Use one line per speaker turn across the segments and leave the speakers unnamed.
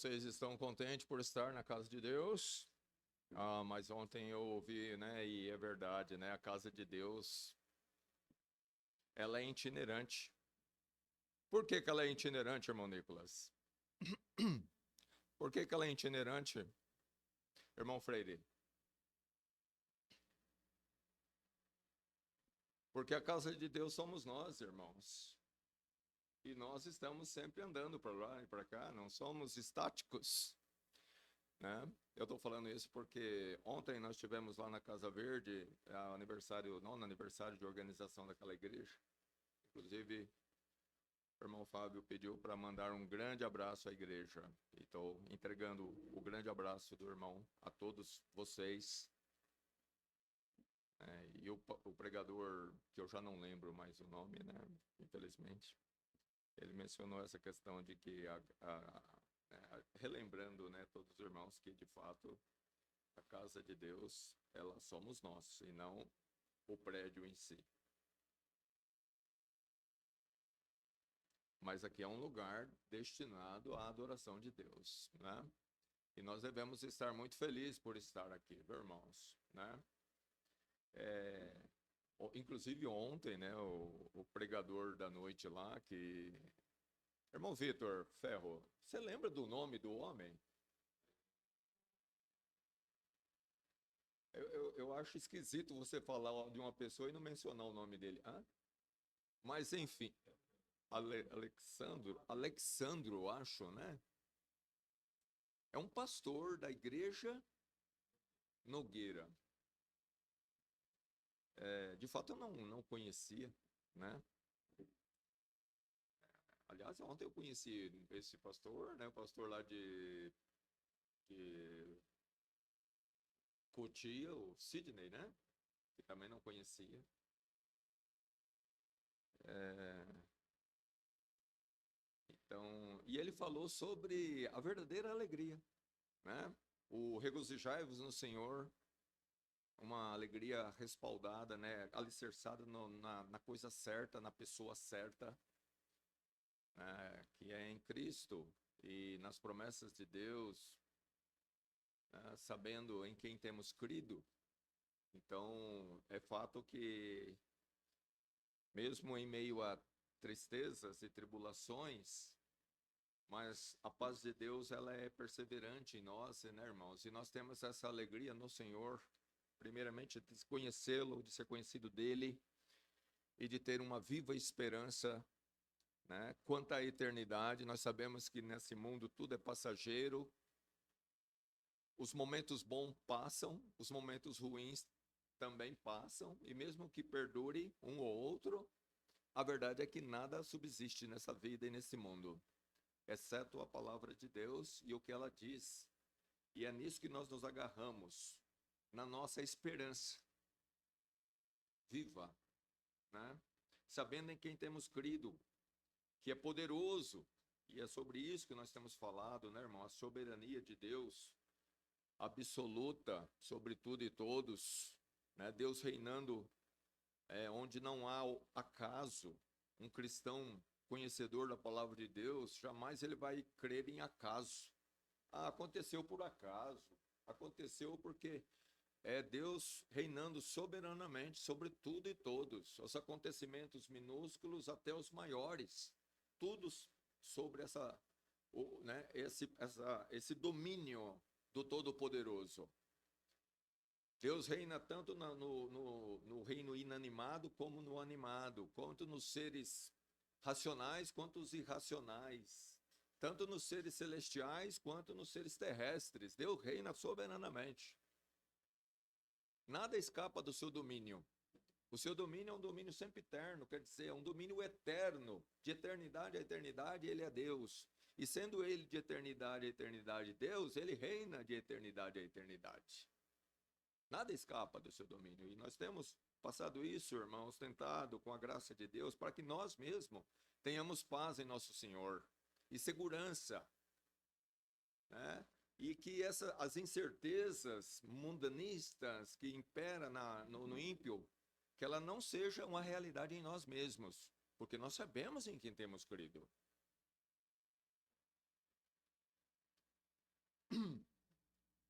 Vocês estão contentes por estar na casa de Deus? Mas ontem eu ouvi, né, e é verdade, né, a casa de Deus, ela é itinerante. Por que que ela é itinerante, irmão Nicolas? Por que que ela é itinerante, irmão Freire? Porque a casa de Deus somos nós, irmãos. E nós estamos sempre andando para lá e para cá, não somos estáticos, né? Eu estou falando isso porque ontem nós tivemos lá na Casa Verde, aniversário, nono aniversário de organização daquela igreja. Inclusive, o irmão Fábio pediu para mandar um grande abraço à igreja. E estou entregando o grande abraço do irmão a todos vocês. E o pregador, que eu já não lembro mais o nome, né? Infelizmente, ele mencionou essa questão de que, relembrando, né, todos os irmãos, que de fato a casa de Deus, ela somos nós, e não o prédio em si. Mas aqui é um lugar destinado à adoração de Deus, né? E nós devemos estar muito felizes por estar aqui, meus irmãos, né? Inclusive ontem, né, o pregador da noite lá, que... Irmão Vitor Ferro, você lembra do nome do homem? Eu acho esquisito você falar de uma pessoa e não mencionar o nome dele. Mas, enfim, Alexandro, acho, né? É um pastor da igreja Nogueira. De fato, eu não conhecia, né? Aliás, ontem eu conheci esse pastor, né? O pastor lá de Cotia, o Sidney, né? Que também não conhecia. Então, e ele falou sobre a verdadeira alegria, né? O regozijai-vos no Senhor, uma alegria respaldada, né? Alicerçada na coisa certa, na pessoa certa, que é em Cristo e nas promessas de Deus, né? Sabendo em quem temos crido. Então, é fato que, mesmo em meio a tristezas e tribulações, mas a paz de Deus, ela é perseverante em nós, né, irmãos? E nós temos essa alegria no Senhor, primeiramente de conhecê-lo, de ser conhecido dele e de ter uma viva esperança, né? Quanto à eternidade, nós sabemos que nesse mundo tudo é passageiro, os momentos bons passam, os momentos ruins também passam, e mesmo que perdure um ou outro, a verdade é que nada subsiste nessa vida e nesse mundo, exceto a palavra de Deus e o que ela diz. E é nisso que nós nos agarramos, na nossa esperança viva, né? Sabendo em quem temos crido, que é poderoso, e é sobre isso que nós temos falado, né, irmão? A soberania de Deus, absoluta sobre tudo e todos, né? Deus reinando onde não há acaso. Um cristão conhecedor da palavra de Deus, jamais ele vai crer em acaso. Aconteceu por acaso, aconteceu porque é Deus reinando soberanamente sobre tudo e todos, os acontecimentos minúsculos até os maiores, tudo sobre esse domínio do Todo-Poderoso. Deus reina tanto no reino inanimado como no animado, quanto nos seres racionais quanto os irracionais, tanto nos seres celestiais quanto nos seres terrestres. Deus reina soberanamente. Nada escapa do seu domínio. O seu domínio é um domínio sempre eterno, quer dizer, é um domínio eterno. De eternidade a eternidade, ele é Deus. E sendo ele de eternidade a eternidade Deus, ele reina de eternidade a eternidade. Nada escapa do seu domínio. E nós temos passado isso, irmãos, tentado com a graça de Deus, para que nós mesmos tenhamos paz em nosso Senhor e segurança, né? E que as incertezas mundanistas que imperam no ímpio, que ela não seja uma realidade em nós mesmos, porque nós sabemos em quem temos crido.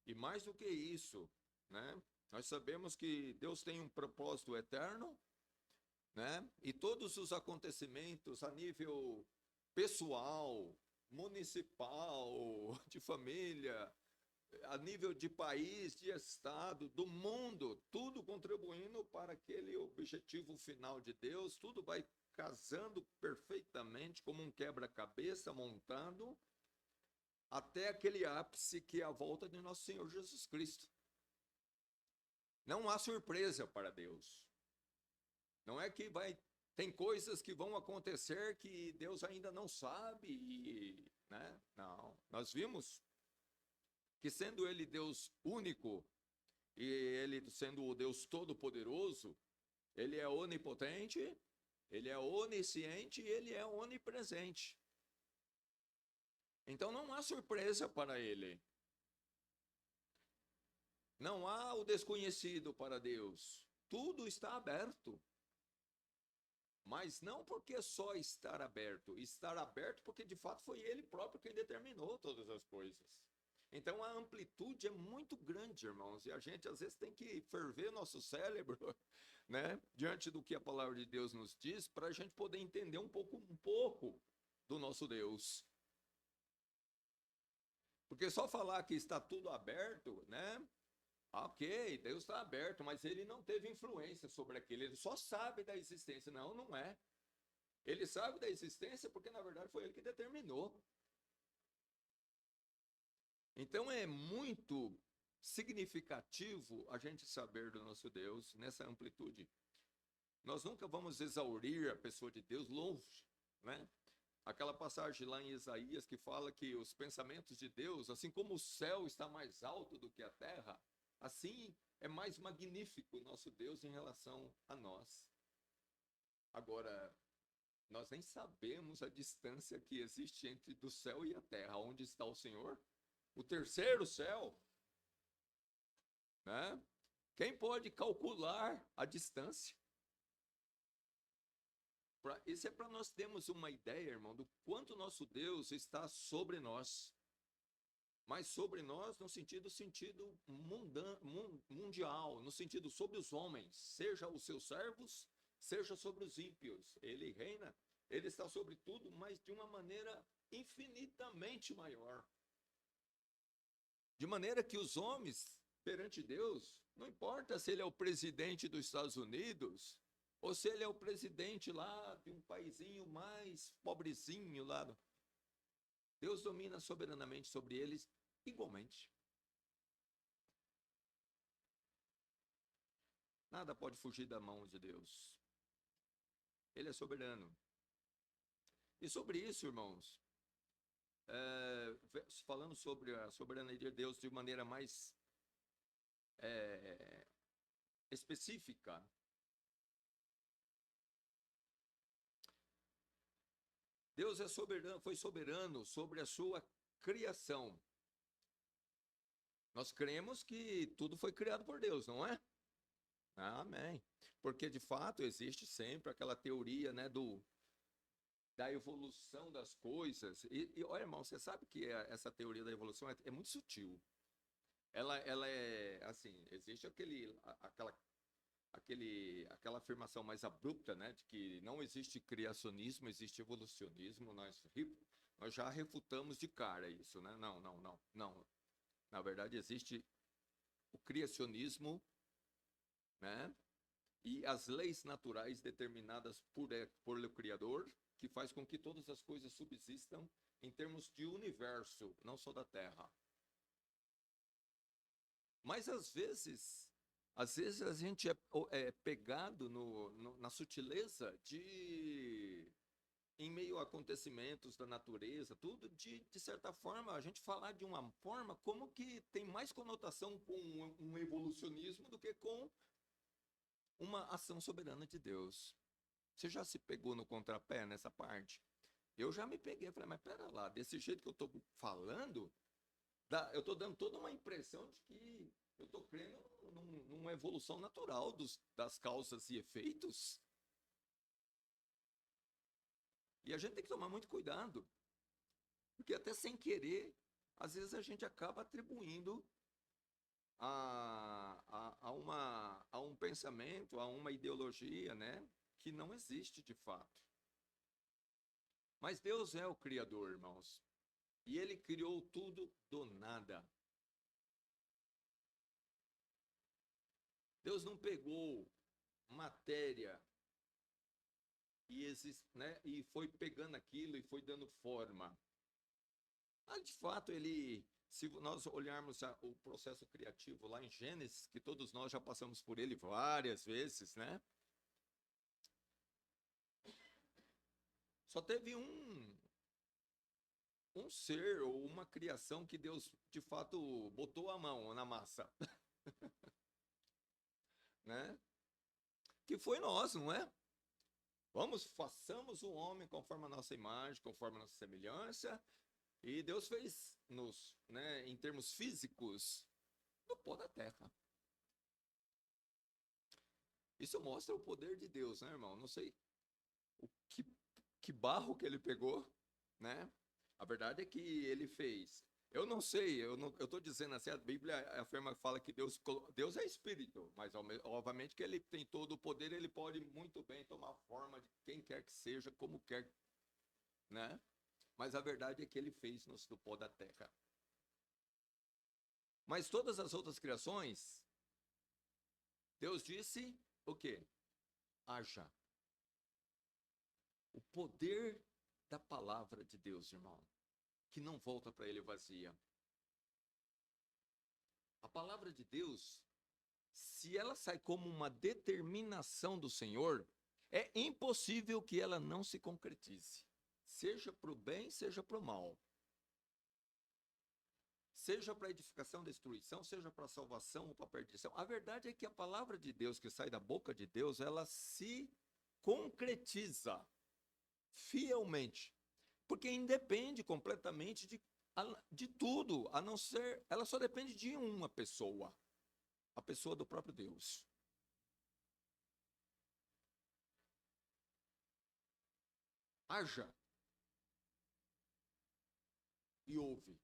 E mais do que isso, né? Nós sabemos que Deus tem um propósito eterno, né? E todos os acontecimentos a nível pessoal, municipal, de família, a nível de país, de estado, do mundo, tudo contribuindo para aquele objetivo final de Deus, tudo vai casando perfeitamente como um quebra-cabeça montado até aquele ápice que é a volta de nosso Senhor Jesus Cristo. Não há surpresa para Deus. Não é que tem coisas que vão acontecer que Deus ainda não sabe, né? Não. Nós vimos que sendo ele Deus único e ele sendo o Deus todo-poderoso, ele é onipotente, ele é onisciente e ele é onipresente. Então não há surpresa para ele. Não há o desconhecido para Deus. Tudo está aberto. Mas não porque só estar aberto porque de fato foi ele próprio quem determinou todas as coisas. Então a amplitude é muito grande, irmãos, e a gente às vezes tem que ferver nosso cérebro, né, diante do que a palavra de Deus nos diz, para a gente poder entender um pouco do nosso Deus. Porque só falar que está tudo aberto, né? Ok, Deus está aberto, mas ele não teve influência sobre aquilo, ele só sabe da existência. Não, não é. Ele sabe da existência porque, na verdade, foi ele que determinou. Então, é muito significativo a gente saber do nosso Deus nessa amplitude. Nós nunca vamos exaurir a pessoa de Deus longe, né? Aquela passagem lá em Isaías que fala que os pensamentos de Deus, assim como o céu está mais alto do que a terra, assim é mais magnífico o nosso Deus em relação a nós. Agora, nós nem sabemos a distância que existe entre do céu e a terra. Onde está o Senhor? O terceiro céu, né? Quem pode calcular a distância? Isso é para nós termos uma ideia, irmão, do quanto nosso Deus está sobre nós. Mas sobre nós no sentido mundial, no sentido sobre os homens, seja os seus servos, seja sobre os ímpios. Ele reina, ele está sobre tudo, mas de uma maneira infinitamente maior. De maneira que os homens, perante Deus, não importa se ele é o presidente dos Estados Unidos, ou se ele é o presidente lá de um paizinho mais pobrezinho lá. Deus domina soberanamente sobre eles igualmente. Nada pode fugir da mão de Deus. Ele é soberano. E sobre isso, irmãos, falando sobre a soberania de Deus de maneira mais específica, Deus é soberano, foi soberano sobre a sua criação. Nós cremos que tudo foi criado por Deus, não é? Amém. Porque de fato existe sempre aquela teoria, né, da evolução das coisas. E olha, irmão, você sabe que essa teoria da evolução é muito sutil. Ela é assim, existe aquela afirmação mais abrupta, né, de que não existe criacionismo, existe evolucionismo. Nós já refutamos de cara isso, né? Não. Na verdade, existe o criacionismo, né? E as leis naturais determinadas por o Criador, que faz com que todas as coisas subsistam em termos de universo, não só da Terra. Mas às vezes a gente é pegado na sutileza em meio a acontecimentos da natureza, tudo, de certa forma, a gente falar de uma forma como que tem mais conotação com um evolucionismo do que com uma ação soberana de Deus. Você já se pegou no contrapé nessa parte? Eu já me peguei, falei, mas pera lá, desse jeito que eu estou falando, eu estou dando toda uma impressão de que eu estou crendo numa evolução natural das causas e efeitos. E a gente tem que tomar muito cuidado, porque até sem querer às vezes a gente acaba atribuindo a um pensamento, a uma ideologia, né, que não existe de fato. Mas Deus é o Criador, irmãos. E Ele criou tudo do nada. Deus não pegou matéria e foi pegando aquilo e foi dando forma. De fato, se nós olharmos o processo criativo lá em Gênesis, que todos nós já passamos por ele várias vezes, né? Só teve um ser ou uma criação que Deus, de fato, botou a mão na massa, né? Que foi nós, não é? Façamos o homem conforme a nossa imagem, conforme a nossa semelhança. E Deus fez-nos, né, em termos físicos, do pó da terra. Isso mostra o poder de Deus, né, irmão? Não sei o que barro que ele pegou, né? A verdade é que ele fez. Eu não sei, eu estou dizendo assim, a Bíblia afirma, fala que Deus é espírito, mas obviamente que ele tem todo o poder, ele pode muito bem tomar forma de quem quer que seja, como quer, né? Mas a verdade é que ele fez-nos do pó da terra. Mas todas as outras criações, Deus disse o quê? Haja. O poder da palavra de Deus, irmão, que não volta para ele vazia. A palavra de Deus, se ela sai como uma determinação do Senhor, é impossível que ela não se concretize. Seja para o bem, seja para o mal. Seja para edificação, destruição, seja para salvação ou para perdição. A verdade é que a palavra de Deus que sai da boca de Deus, ela se concretiza fielmente. Porque independe completamente de tudo, a não ser, ela só depende de uma pessoa, a pessoa do próprio Deus. Haja e ouve.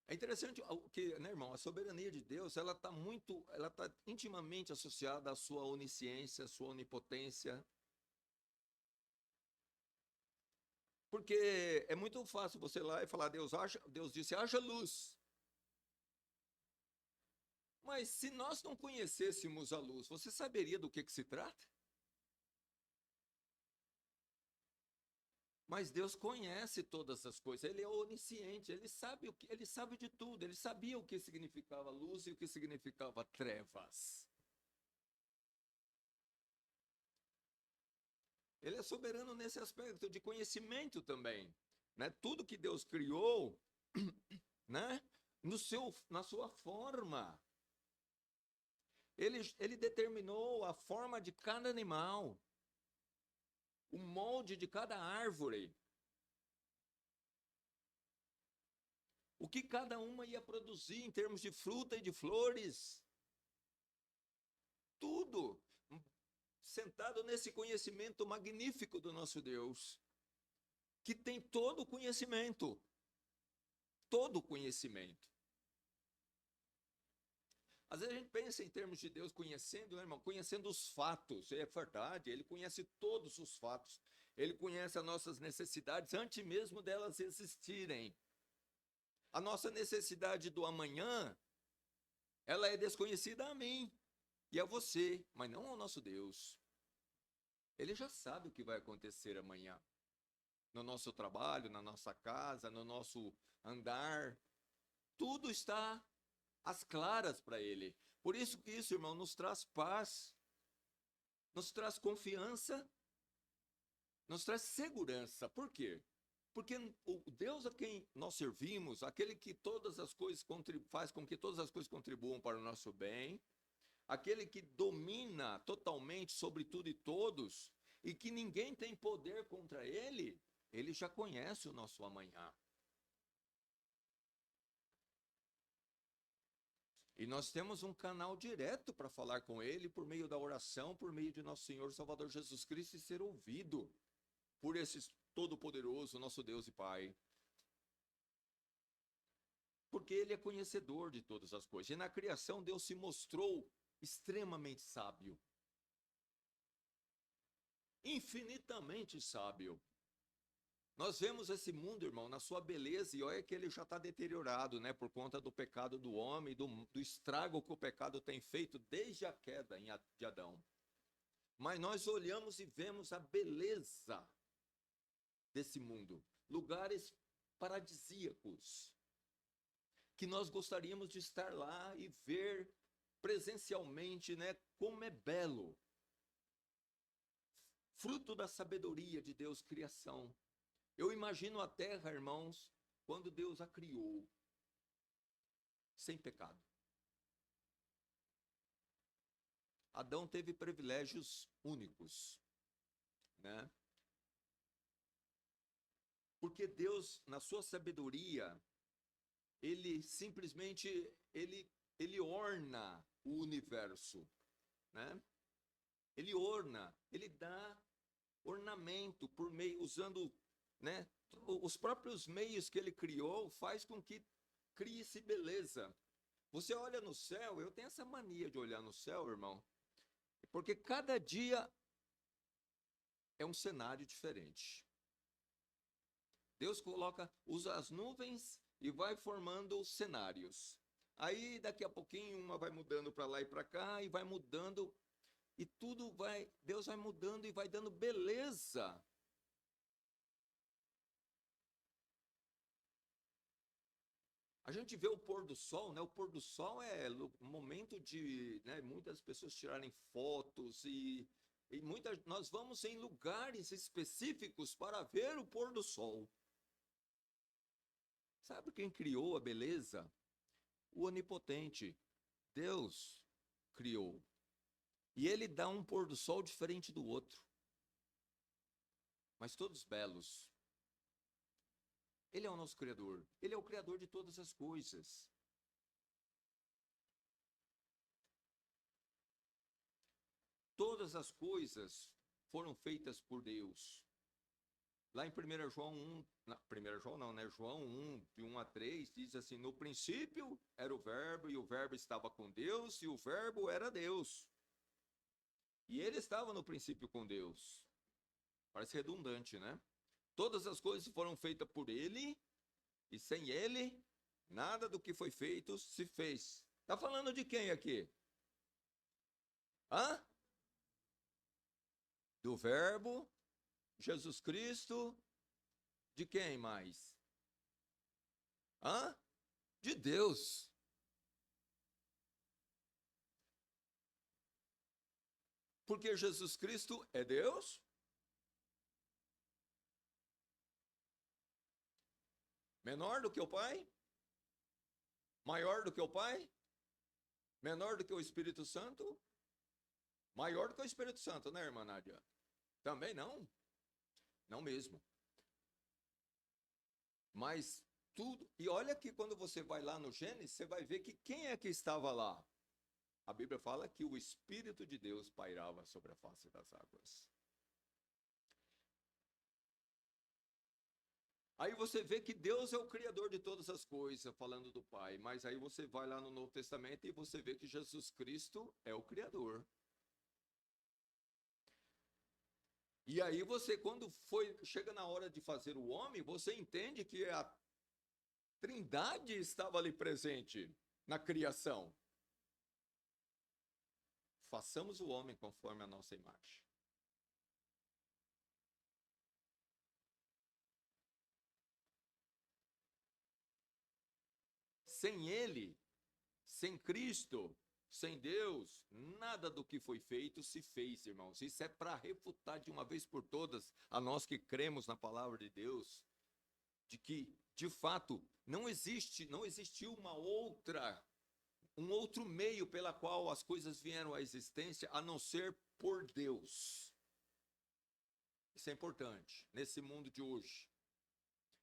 É interessante que, né, irmão, a soberania de Deus, ela está intimamente associada à sua onisciência, à sua onipotência. Porque é muito fácil você ir lá e falar, Deus disse, haja luz. Mas se nós não conhecêssemos a luz, você saberia do que se trata? Mas Deus conhece todas as coisas, Ele é onisciente, Ele sabe de tudo, Ele sabia o que significava luz e o que significava trevas. Ele é soberano nesse aspecto de conhecimento também, né? Tudo que Deus criou, né? Na sua forma. Ele determinou a forma de cada animal, o molde de cada árvore, o que cada uma ia produzir em termos de fruta e de flores. Tudo sentado nesse conhecimento magnífico do nosso Deus, que tem todo o conhecimento. Todo o conhecimento. Às vezes a gente pensa em termos de Deus conhecendo, né, irmão? Conhecendo os fatos. É verdade, Ele conhece todos os fatos. Ele conhece as nossas necessidades antes mesmo delas existirem. A nossa necessidade do amanhã, ela é desconhecida a mim e a você, mas não ao nosso Deus. Ele já sabe o que vai acontecer amanhã. No nosso trabalho, na nossa casa, no nosso andar. Tudo está às claras para ele. Por isso que isso, irmão, nos traz paz, nos traz confiança, nos traz segurança. Por quê? Porque o Deus a quem nós servimos, aquele que todas as coisas faz com que todas as coisas contribuam para o nosso bem, aquele que domina totalmente sobre tudo e todos, e que ninguém tem poder contra ele, ele já conhece o nosso amanhã. E nós temos um canal direto para falar com ele por meio da oração, por meio de nosso Senhor Salvador Jesus Cristo e ser ouvido por esse Todo-Poderoso, nosso Deus e Pai. Porque ele é conhecedor de todas as coisas. E na criação, Deus se mostrou extremamente sábio. Infinitamente sábio. Nós vemos esse mundo, irmão, na sua beleza, e olha que ele já está deteriorado, né? Por conta do pecado do homem, do estrago que o pecado tem feito desde a queda de Adão. Mas nós olhamos e vemos a beleza desse mundo. Lugares paradisíacos. Que nós gostaríamos de estar lá e ver presencialmente, né? Como é belo. Fruto da sabedoria de Deus, criação. Eu imagino a terra, irmãos, quando Deus a criou, sem pecado. Adão teve privilégios únicos, né? Porque Deus, na sua sabedoria, ele simplesmente, ele orna o universo, né? Ele orna, ele dá ornamento por meio, usando, né, os próprios meios que ele criou, faz com que crie-se beleza. Você olha no céu, eu tenho essa mania de olhar no céu, irmão, porque cada dia é um cenário diferente. Deus usa as nuvens e vai formando cenários. Aí daqui a pouquinho uma vai mudando para lá e para cá e vai mudando e Deus vai mudando e vai dando beleza. A gente vê o pôr do sol, né? O pôr do sol é o momento de, né, muitas pessoas tirarem fotos e nós vamos em lugares específicos para ver o pôr do sol. Sabe quem criou a beleza? O Onipotente. Deus criou. E ele dá um pôr do sol diferente do outro. Mas todos belos. Ele é o nosso Criador. Ele é o Criador de todas as coisas. Todas as coisas foram feitas por Deus. Lá em 1 João 1, 1 João não, né? João 1, de 1 a 3, diz assim: no princípio era o verbo, e o verbo estava com Deus, e o verbo era Deus. E ele estava no princípio com Deus. Parece redundante, né? Todas as coisas foram feitas por ele, e sem ele, nada do que foi feito se fez. Está falando de quem aqui? Hã? Do verbo, Jesus Cristo, de quem mais? Hã? De Deus. Porque Jesus Cristo é Deus? Menor do que o Pai? Maior do que o Pai? Menor do que o Espírito Santo? Maior do que o Espírito Santo, né, irmã Nádia? Também não. Não mesmo. Mas tudo... E olha que quando você vai lá no Gênesis, você vai ver que quem é que estava lá? A Bíblia fala que o Espírito de Deus pairava sobre a face das águas. Aí você vê que Deus é o Criador de todas as coisas, falando do Pai. Mas aí você vai lá no Novo Testamento e você vê que Jesus Cristo é o Criador. E aí você, quando chega na hora de fazer o homem, você entende que a Trindade estava ali presente na criação. Façamos o homem conforme a nossa imagem. Sem ele, sem Cristo, sem Deus, nada do que foi feito se fez, irmãos. Isso é para refutar de uma vez por todas a nós que cremos na palavra de Deus, de que, de fato, não existiu um outro meio pela qual as coisas vieram à existência, a não ser por Deus. Isso é importante nesse mundo de hoje.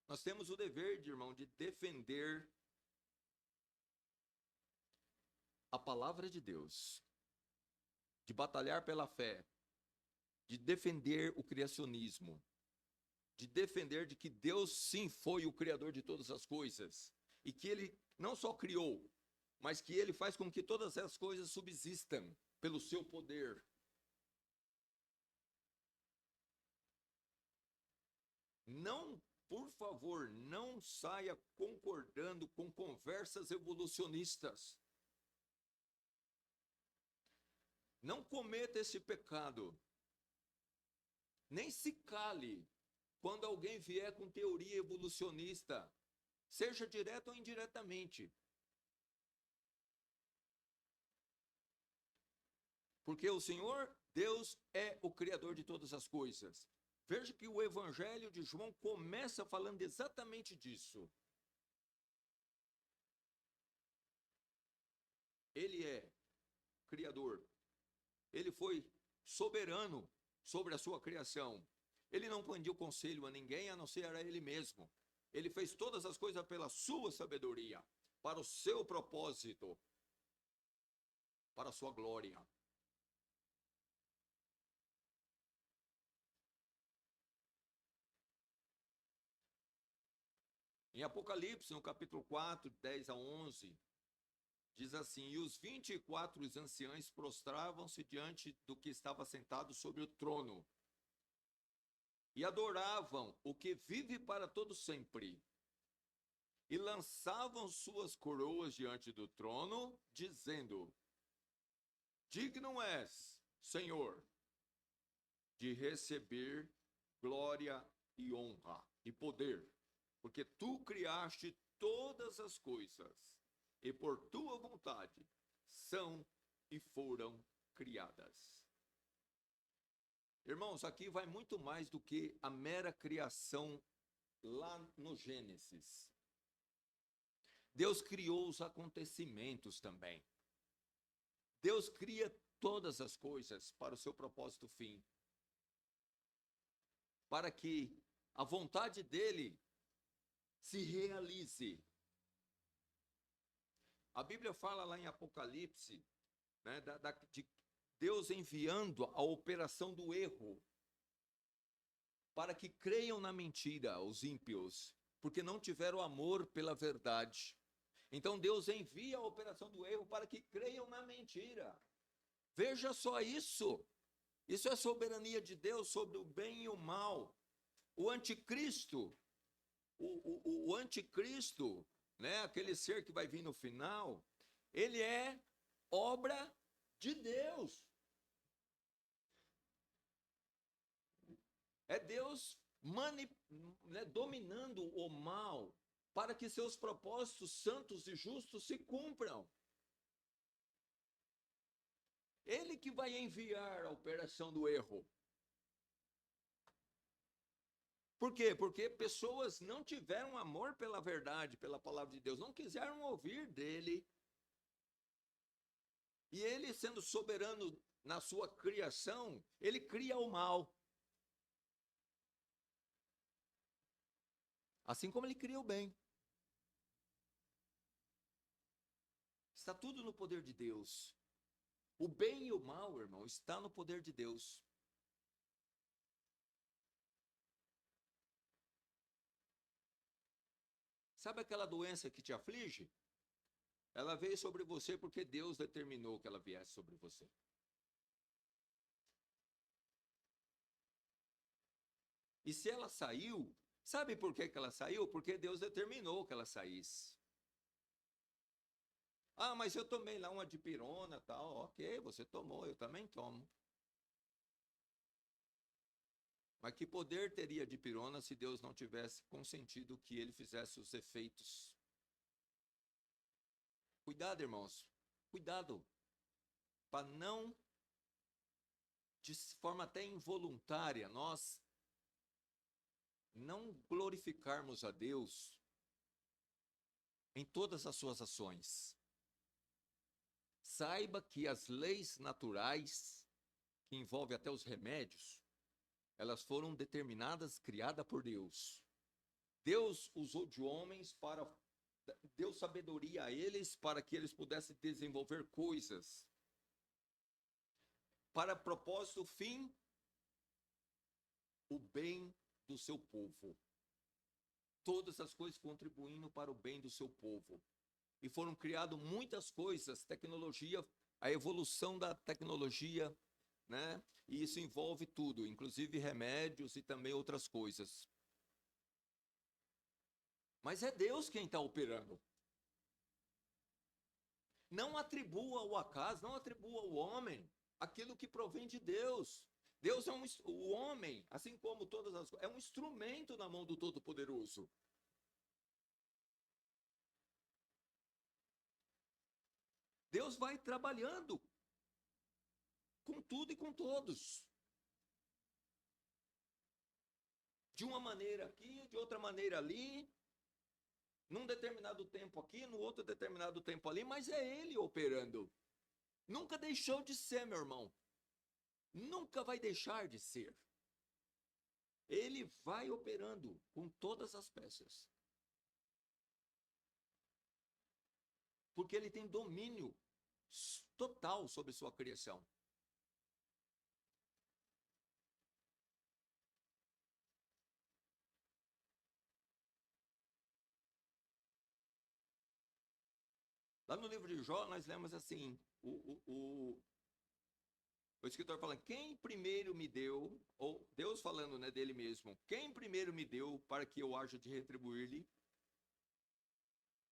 Nós temos o dever, irmão, de defender a palavra de Deus, de batalhar pela fé, de defender o criacionismo, de defender de que Deus sim foi o Criador de todas as coisas. e que ele não só criou, mas que ele faz com que todas as coisas subsistam pelo seu poder. Não, por favor, não saia concordando com conversas evolucionistas. Não cometa esse pecado. Nem se cale quando alguém vier com teoria evolucionista, seja direto ou indiretamente. Porque o Senhor, Deus, é o Criador de todas as coisas. Veja que o Evangelho de João começa falando exatamente disso. Ele é Criador. Ele foi soberano sobre a sua criação. Ele não pediu conselho a ninguém, a não ser a ele mesmo. Ele fez todas as coisas pela sua sabedoria, para o seu propósito, para a sua glória. Em Apocalipse, no capítulo 4, 10 a 11, diz assim: E os 24 anciãos prostravam-se diante do que estava sentado sobre o trono, e adoravam o que vive para todo sempre, e lançavam suas coroas diante do trono, dizendo: Digno és, Senhor, de receber glória e honra e poder, porque tu criaste todas as coisas, e por tua vontade são e foram criadas. Irmãos, aqui vai muito mais do que a mera criação lá no Gênesis. Deus criou os acontecimentos também. Deus cria todas as coisas para o seu propósito fim. Para que a vontade dele se realize. A Bíblia fala lá em Apocalipse, né, de Deus enviando a operação do erro para que creiam na mentira os ímpios, porque não tiveram amor pela verdade. Então Deus envia a operação do erro para que creiam na mentira. Veja só isso. Isso é a soberania de Deus sobre o bem e o mal. O anticristo, o anticristo, né, aquele ser que vai vir no final, ele é obra de Deus. É Deus dominando o mal para que seus propósitos santos e justos se cumpram. Ele que vai enviar a operação do erro. Por quê? Porque pessoas não tiveram amor pela verdade, pela palavra de Deus, não quiseram ouvir dele. E ele, sendo soberano na sua criação, ele cria o mal. Assim como ele cria o bem. Está tudo no poder de Deus. O bem e o mal, irmão, está no poder de Deus. Sabe aquela doença que te aflige? Ela veio sobre você porque Deus determinou que ela viesse sobre você. E se ela saiu, sabe por que ela saiu? Porque Deus determinou que ela saísse. Ah, mas eu tomei lá uma dipirona e tal. Ok, você tomou, eu também tomo. Mas que poder teria a dipirona se Deus não tivesse consentido que ele fizesse os efeitos? Cuidado, irmãos. Cuidado. Para não, de forma até involuntária, nós não glorificarmos a Deus em todas as suas ações. Saiba que as leis naturais, que envolvem até os remédios, elas foram determinadas, criadas por Deus. Deus usou de homens para, deu sabedoria a eles para que eles pudessem desenvolver coisas. Para propósito, fim, o bem do seu povo. todas as coisas contribuindo para o bem do seu povo. E foram criadas muitas coisas, tecnologia, a evolução da tecnologia, né? E isso envolve tudo, inclusive remédios e também outras coisas. Mas é Deus quem está operando. Não atribua ao acaso, não atribua ao homem aquilo que provém de Deus. Deus é o homem, assim como todas as coisas, é um instrumento na mão do Todo-Poderoso. Deus vai trabalhando com tudo e com todos. De uma maneira aqui, de outra maneira ali, num determinado tempo aqui, no outro determinado tempo ali, mas é Ele operando. Nunca deixou de ser, meu irmão. Nunca vai deixar de ser. Ele vai operando com todas as peças. Porque ele tem domínio total sobre sua criação. Lá no livro de Jó, nós lemos assim, o escritor falando, quem primeiro me deu, ou Deus falando, né, dele mesmo, quem primeiro me deu para que eu haja de retribuir-lhe?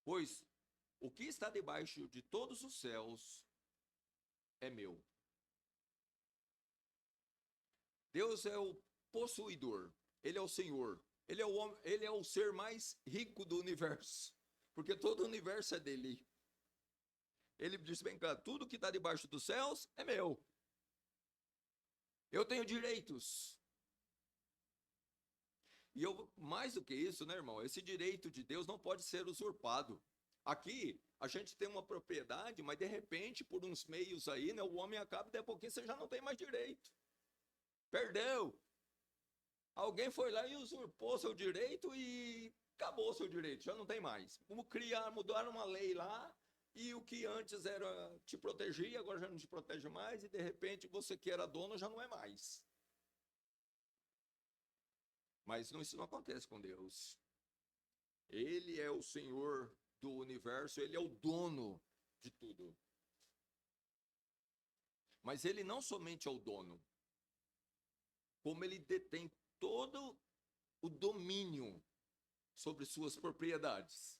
Pois o que está debaixo de todos os céus é meu. Deus é o possuidor, Ele é o Senhor, Ele é o ser mais rico do universo, porque todo o universo é dele. Ele diz, bem claro, tudo que está debaixo dos céus é meu. Eu tenho direitos. E mais do que isso, né, irmão? Esse direito de Deus não pode ser usurpado. Aqui, a gente tem uma propriedade, mas de repente, por uns meios aí, né, o homem acaba e daqui a pouquinho você já não tem mais direito. Perdeu. Alguém foi lá e usurpou seu direito e acabou seu direito, já não tem mais. Mudaram uma lei lá, e o que antes era te protegia, agora já não te protege mais, e de repente você que era dono já não é mais. Mas isso não acontece com Deus. Ele é o Senhor do universo, ele é o dono de tudo. Mas ele não somente é o dono, como ele detém todo o domínio sobre suas propriedades,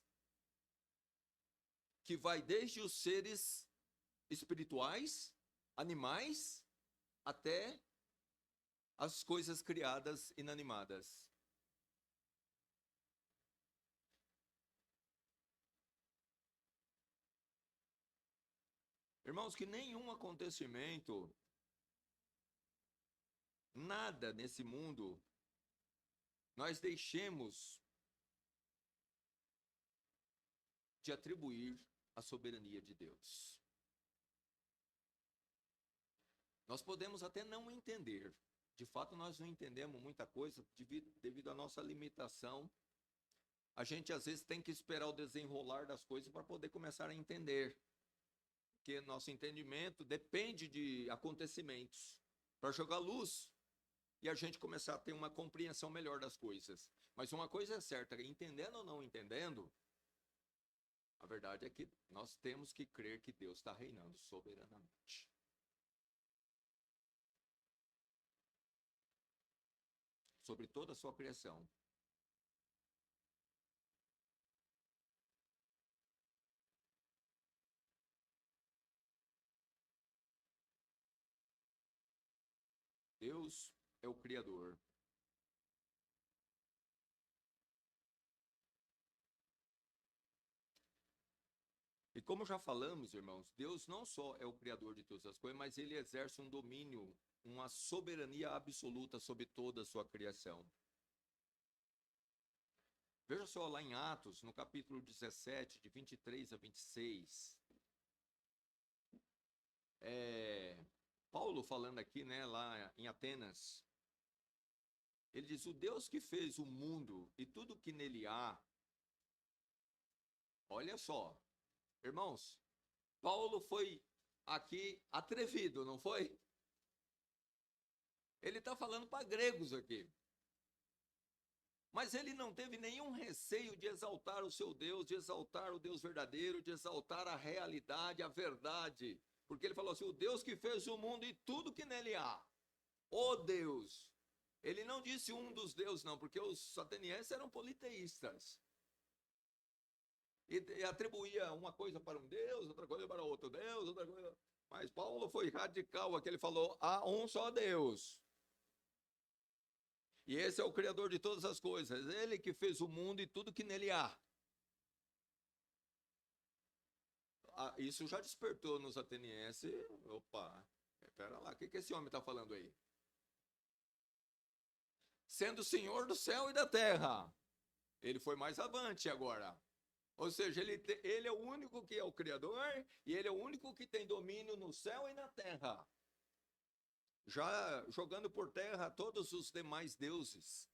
que vai desde os seres espirituais, animais, até as coisas criadas inanimadas. Irmãos, que nenhum acontecimento, nada nesse mundo, nós deixemos de atribuir a soberania de Deus. Nós podemos até não entender. De fato, nós não entendemos muita coisa devido à nossa limitação. A gente, às vezes, tem que esperar o desenrolar das coisas para poder começar a entender. Porque nosso entendimento depende de acontecimentos para jogar luz e a gente começar a ter uma compreensão melhor das coisas. Mas uma coisa é certa, entendendo ou não entendendo, a verdade é que nós temos que crer que Deus está reinando soberanamente. Sobre toda a sua criação. Deus é o Criador. E como já falamos, irmãos, Deus não só é o Criador de todas as coisas, mas Ele exerce um domínio, uma soberania absoluta sobre toda a sua criação. Veja só lá em Atos, no capítulo 17, de 23 a 26. Paulo falando aqui, né, lá em Atenas, ele diz, o Deus que fez o mundo e tudo que nele há, olha só, irmãos, Paulo foi aqui atrevido, não foi? Ele está falando para gregos aqui. Mas ele não teve nenhum receio de exaltar o seu Deus, de exaltar o Deus verdadeiro, de exaltar a realidade, a verdade. Porque ele falou assim: o Deus que fez o mundo e tudo que nele há. O Deus. Ele não disse um dos deuses, não, porque os atenienses eram politeístas. E atribuía uma coisa para um Deus, outra coisa para outro Deus, outra coisa. Mas Paulo foi radical aqui, ele falou: há um só Deus. E esse é o Criador de todas as coisas. Ele que fez o mundo e tudo que nele há. Isso já despertou nos atenienses. Opa, espera lá, o que esse homem está falando aí? Sendo Senhor do céu e da terra. Ele foi mais avante agora. Ou seja, ele é o único que é o Criador e ele é o único que tem domínio no céu e na terra. Já jogando por terra todos os demais deuses.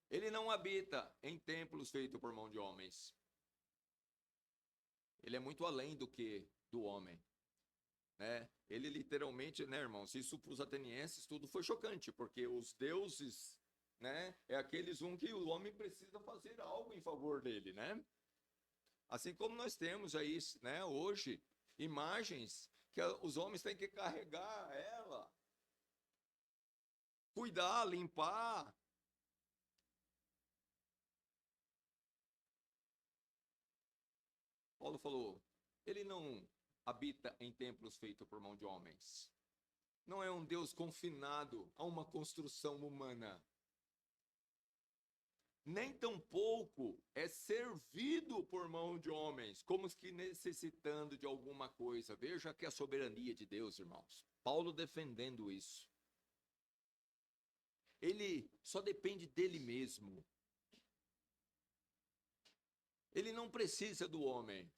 Ele não habita em templos feitos por mão de homens. Ele é muito além do que do homem. Né? Ele literalmente, né, irmãos, isso para os atenienses tudo foi chocante, porque os deuses, né, é aqueles que o homem precisa fazer algo em favor dele, né? Assim como nós temos aí, né, hoje, imagens que os homens têm que carregar ela, cuidar, limpar. Paulo falou, ele não habita em templos feitos por mão de homens. Não é um Deus confinado a uma construção humana. Nem tampouco é servido por mão de homens, como que necessitando de alguma coisa. Veja que a soberania de Deus, irmãos. Paulo defendendo isso. Ele só depende dele mesmo. Ele não precisa do homem.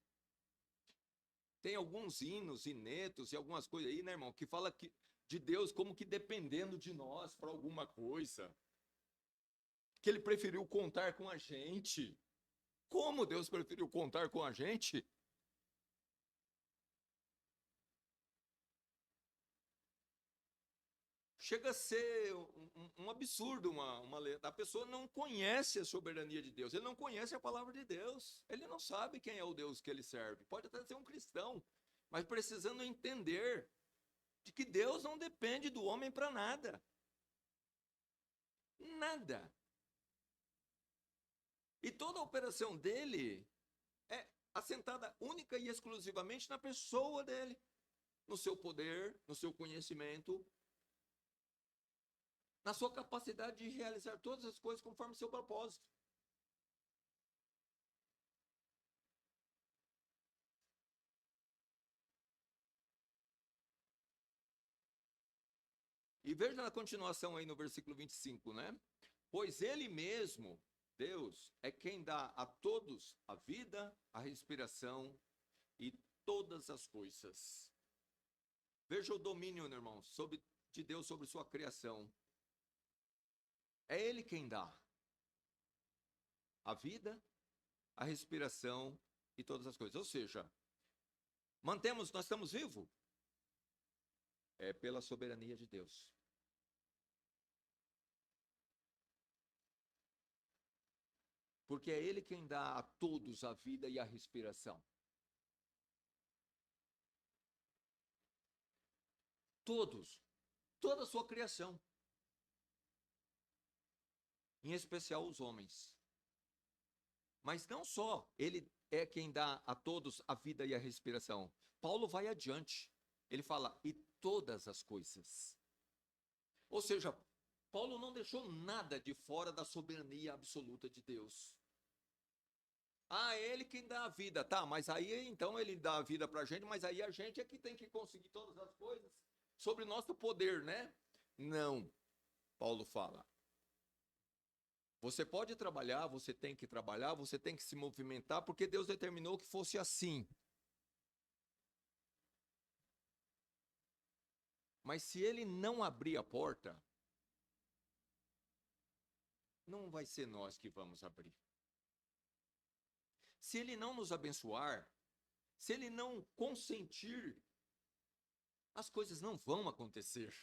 Tem alguns hinos, hinetos e algumas coisas aí, né, irmão, que fala de Deus como que dependendo de nós para alguma coisa. Que ele preferiu contar com a gente. Como Deus preferiu contar com a gente? Chega a ser um absurdo uma letra. A pessoa não conhece a soberania de Deus, ele não conhece a palavra de Deus, ele não sabe quem é o Deus que ele serve. Pode até ser um cristão, mas precisando entender de que Deus não depende do homem para nada. Nada. E toda a operação dele é assentada única e exclusivamente na pessoa dele, no seu poder, no seu conhecimento, na sua capacidade de realizar todas as coisas conforme seu propósito. E veja na continuação aí no versículo 25, né? Pois ele mesmo, Deus, é quem dá a todos a vida, a respiração e todas as coisas. Veja o domínio, meu irmão, de Deus sobre sua criação. É ele quem dá a vida, a respiração e todas as coisas. Ou seja, nós estamos vivos? É pela soberania de Deus. Porque é ele quem dá a todos a vida e a respiração. Todos. Toda a sua criação. Em especial os homens. Mas não só ele é quem dá a todos a vida e a respiração. Paulo vai adiante. Ele fala, e todas as coisas. Ou seja, Paulo não deixou nada de fora da soberania absoluta de Deus. Ele quem dá a vida, tá, mas aí então ele dá a vida pra gente, mas aí a gente é que tem que conseguir todas as coisas sobre nosso poder, né? Não, Paulo fala. Você pode trabalhar, você tem que trabalhar, você tem que se movimentar, porque Deus determinou que fosse assim. Mas se ele não abrir a porta, não vai ser nós que vamos abrir. Se ele não nos abençoar, se ele não consentir, as coisas não vão acontecer.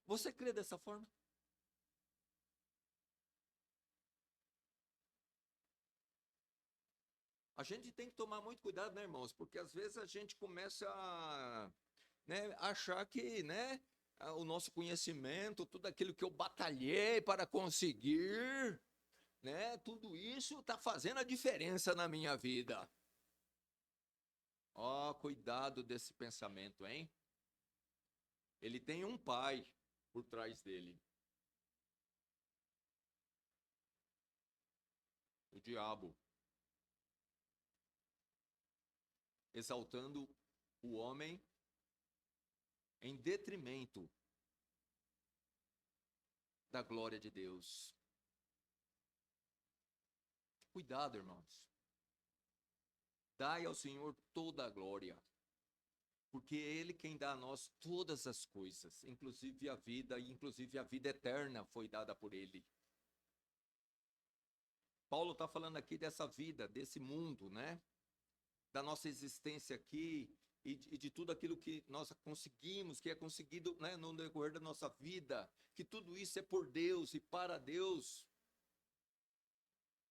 Você crê dessa forma? A gente tem que tomar muito cuidado, né, irmãos? Porque às vezes a gente começa a, né, achar que, né, o nosso conhecimento, tudo aquilo que eu batalhei para conseguir, né, tudo isso está fazendo a diferença na minha vida. Ó, cuidado desse pensamento, hein? Ele tem um pai por trás dele, o diabo, exaltando o homem em detrimento da glória de Deus. Cuidado, irmãos. Dai ao Senhor toda a glória, porque é Ele quem dá a nós todas as coisas, inclusive a vida, e inclusive a vida eterna foi dada por Ele. Paulo está falando aqui dessa vida, desse mundo, né? Da nossa existência aqui e de tudo aquilo que nós conseguimos, que é conseguido, né, no decorrer da nossa vida, que tudo isso é por Deus e para Deus.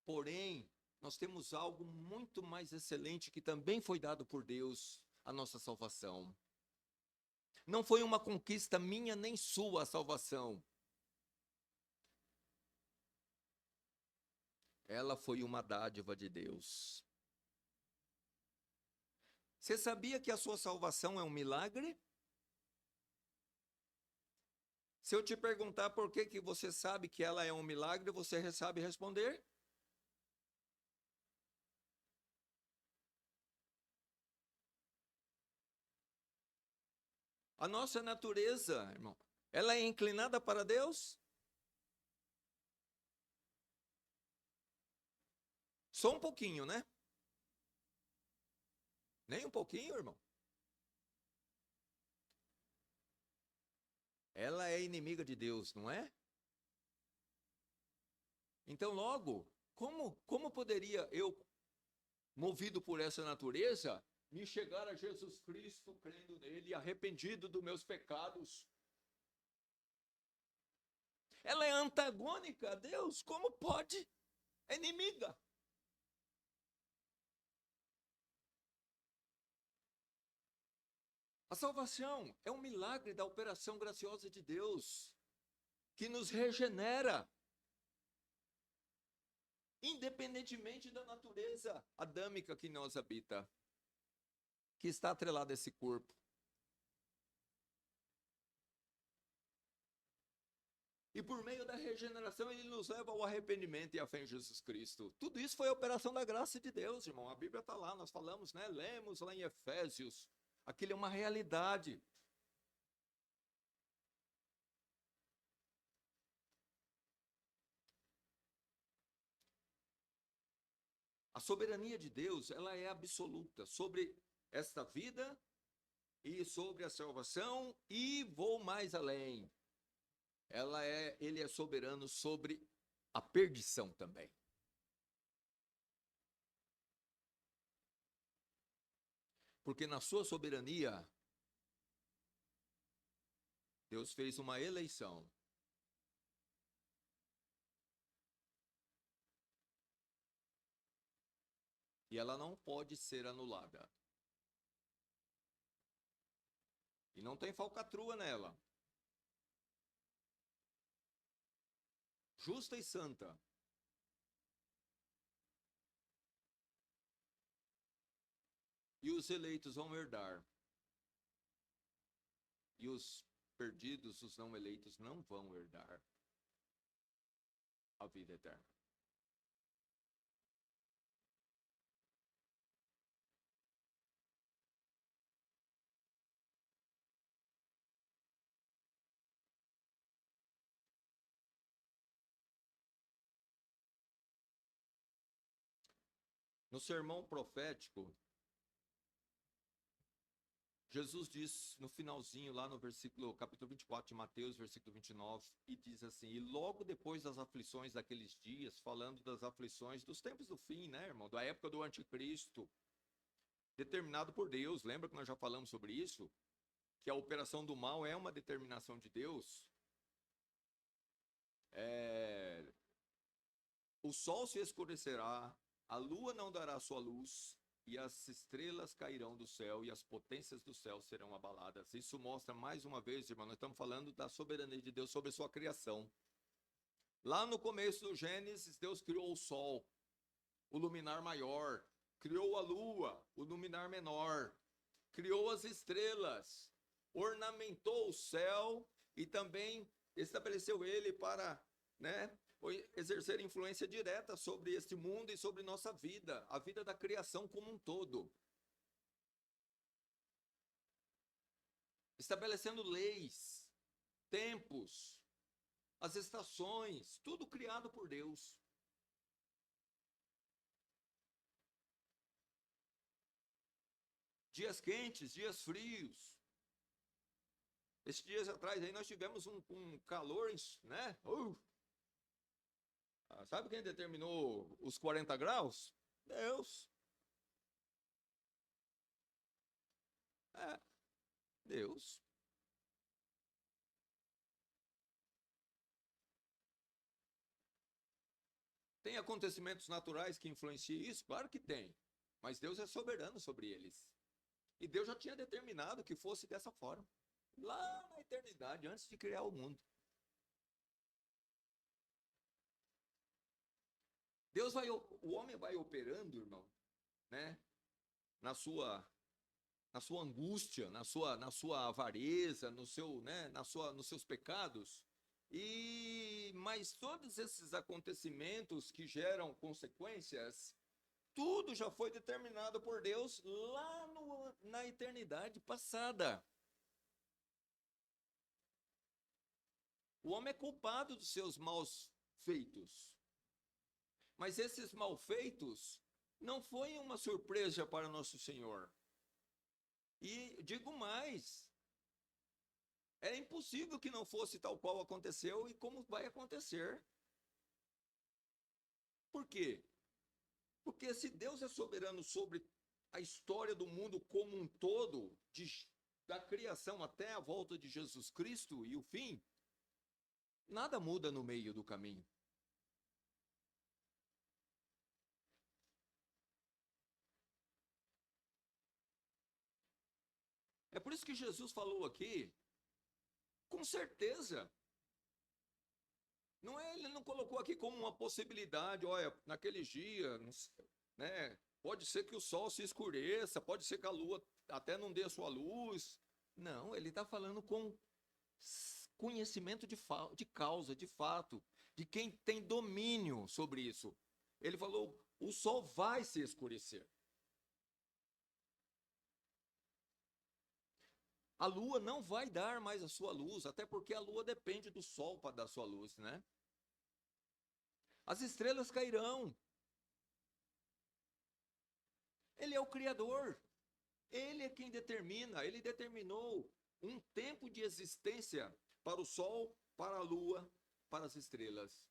Porém, nós temos algo muito mais excelente que também foi dado por Deus, a nossa salvação. Não foi uma conquista minha nem sua a salvação. Ela foi uma dádiva de Deus. Você sabia que a sua salvação é um milagre? Se eu te perguntar por que você sabe que ela é um milagre, você sabe responder? A nossa natureza, irmão, ela é inclinada para Deus? Só um pouquinho, né? Nem um pouquinho, irmão. Ela é inimiga de Deus, não é? Então, logo, como poderia eu, movido por essa natureza, me chegar a Jesus Cristo, crendo nele, arrependido dos meus pecados? Ela é antagônica a Deus, como pode? É inimiga. A salvação é um milagre da operação graciosa de Deus, que nos regenera, independentemente da natureza adâmica que nós habita, que está atrelada a esse corpo. E por meio da regeneração, ele nos leva ao arrependimento e à fé em Jesus Cristo. Tudo isso foi a operação da graça de Deus, irmão. A Bíblia está lá, nós falamos, né? Lemos lá em Efésios. Aquilo é uma realidade. A soberania de Deus, ela é absoluta sobre esta vida e sobre a salvação, e vou mais além. Ele é soberano sobre a perdição também. Porque na sua soberania, Deus fez uma eleição. E ela não pode ser anulada. E não tem falcatrua nela. Justa e santa. E os eleitos vão herdar. E os perdidos, os não eleitos, não vão herdar a vida eterna. No sermão profético, Jesus diz no finalzinho, lá no versículo, capítulo 24 de Mateus, versículo 29, e diz assim: e logo depois das aflições daqueles dias, falando das aflições dos tempos do fim, né, irmão? Da época do anticristo, determinado por Deus. Lembra que nós já falamos sobre isso? Que a operação do mal é uma determinação de Deus. é, o sol se escurecerá, a lua não dará sua luz, e as estrelas cairão do céu, e as potências do céu serão abaladas. Isso mostra mais uma vez, irmão, nós estamos falando da soberania de Deus sobre sua criação. Lá no começo do Gênesis, Deus criou o sol, o luminar maior, criou a lua, o luminar menor, criou as estrelas, ornamentou o céu e também estabeleceu ele para, né, exercer influência direta sobre este mundo e sobre nossa vida, a vida da criação como um todo. Estabelecendo leis, tempos, as estações, tudo criado por Deus. Dias quentes, dias frios. Esses dias atrás aí nós tivemos um calor, né? Sabe quem determinou os 40 graus? Deus. É, Deus. Tem acontecimentos naturais que influenciam isso? Claro que tem. Mas Deus é soberano sobre eles. E Deus já tinha determinado que fosse dessa forma. Lá na eternidade, antes de criar o mundo. O homem vai operando, irmão, né? Na sua angústia, na sua avareza, né? Nos seus pecados. Mas todos esses acontecimentos que geram consequências, tudo já foi determinado por Deus lá na eternidade passada. O homem é culpado dos seus maus feitos. Mas esses malfeitos não foi uma surpresa para nosso Senhor. E digo mais, era impossível que não fosse tal qual aconteceu e como vai acontecer. Por quê? Porque se Deus é soberano sobre a história do mundo como um todo, da criação até a volta de Jesus Cristo e o fim, nada muda no meio do caminho. É por isso que Jesus falou aqui, com certeza. Ele não colocou aqui como uma possibilidade, olha, naqueles dias, né? Pode ser que o sol se escureça, pode ser que a lua até não dê a sua luz. Não, ele está falando com conhecimento de causa, de fato, de quem tem domínio sobre isso. Ele falou, o sol vai se escurecer. A lua não vai dar mais a sua luz, até porque a lua depende do sol para dar sua luz, né? As estrelas cairão. Ele é o Criador. Ele é quem determina. Ele determinou um tempo de existência para o sol, para a lua, para as estrelas.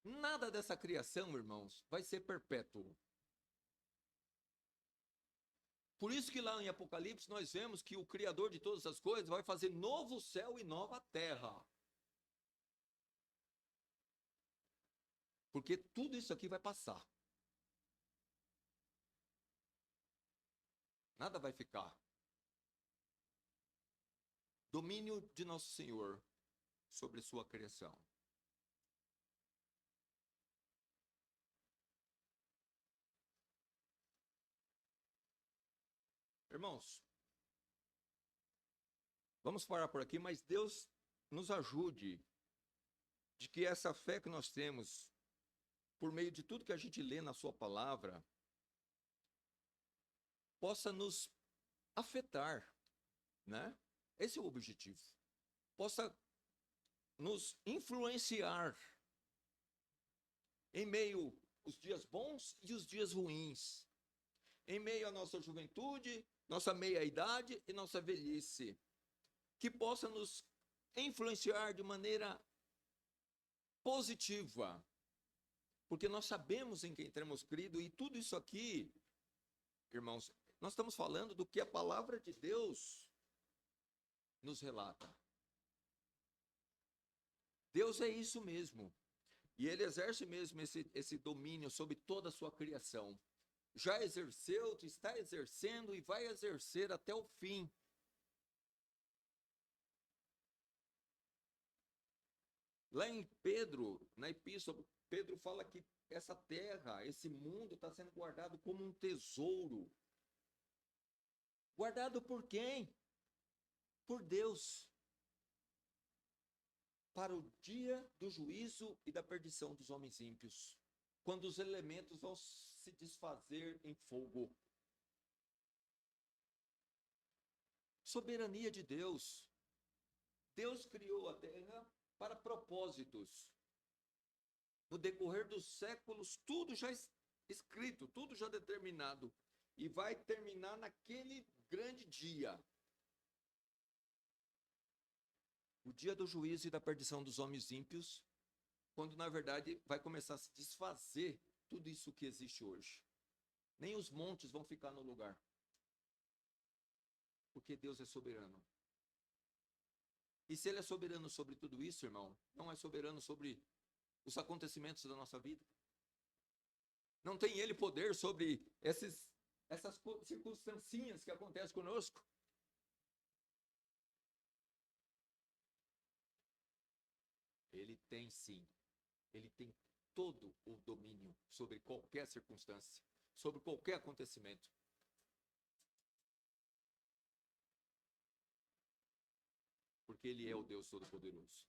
Nada dessa criação, irmãos, vai ser perpétuo. Por isso que lá em Apocalipse nós vemos que o Criador de todas as coisas vai fazer novo céu e nova terra. Porque tudo isso aqui vai passar. Nada vai ficar. Domínio de nosso Senhor sobre sua criação. Irmãos, vamos parar por aqui, mas Deus nos ajude de que essa fé que nós temos, por meio de tudo que a gente lê na sua palavra, possa nos afetar, né? Esse é o objetivo. Possa nos influenciar em meio aos dias bons e os dias ruins, em meio à nossa juventude, nossa meia-idade e nossa velhice, que possa nos influenciar de maneira positiva, porque nós sabemos em quem temos crido, e tudo isso aqui, irmãos, nós estamos falando do que a palavra de Deus nos relata. Deus é isso mesmo. E ele exerce mesmo esse domínio sobre toda a sua criação. Já exerceu, está exercendo e vai exercer até o fim. Lá em Pedro, na epístola, Pedro fala que essa terra, esse mundo está sendo guardado como um tesouro. Guardado por quem? Por Deus. Para o dia do juízo e da perdição dos homens ímpios, quando os elementos vão se desfazer em fogo. Soberania de Deus. Deus criou a terra para propósitos. No decorrer dos séculos, tudo já escrito, tudo já determinado. E vai terminar naquele grande dia. O dia do juízo e da perdição dos homens ímpios, quando na verdade vai começar a se desfazer tudo isso que existe hoje. Nem os montes vão ficar no lugar. Porque Deus é soberano. E se Ele é soberano sobre tudo isso, irmão, não é soberano sobre os acontecimentos da nossa vida? Não tem Ele poder sobre essas circunstancinhas que acontecem conosco? Ele tem sim. Ele tem todo o domínio sobre qualquer circunstância, sobre qualquer acontecimento. Porque Ele é o Deus Todo-Poderoso.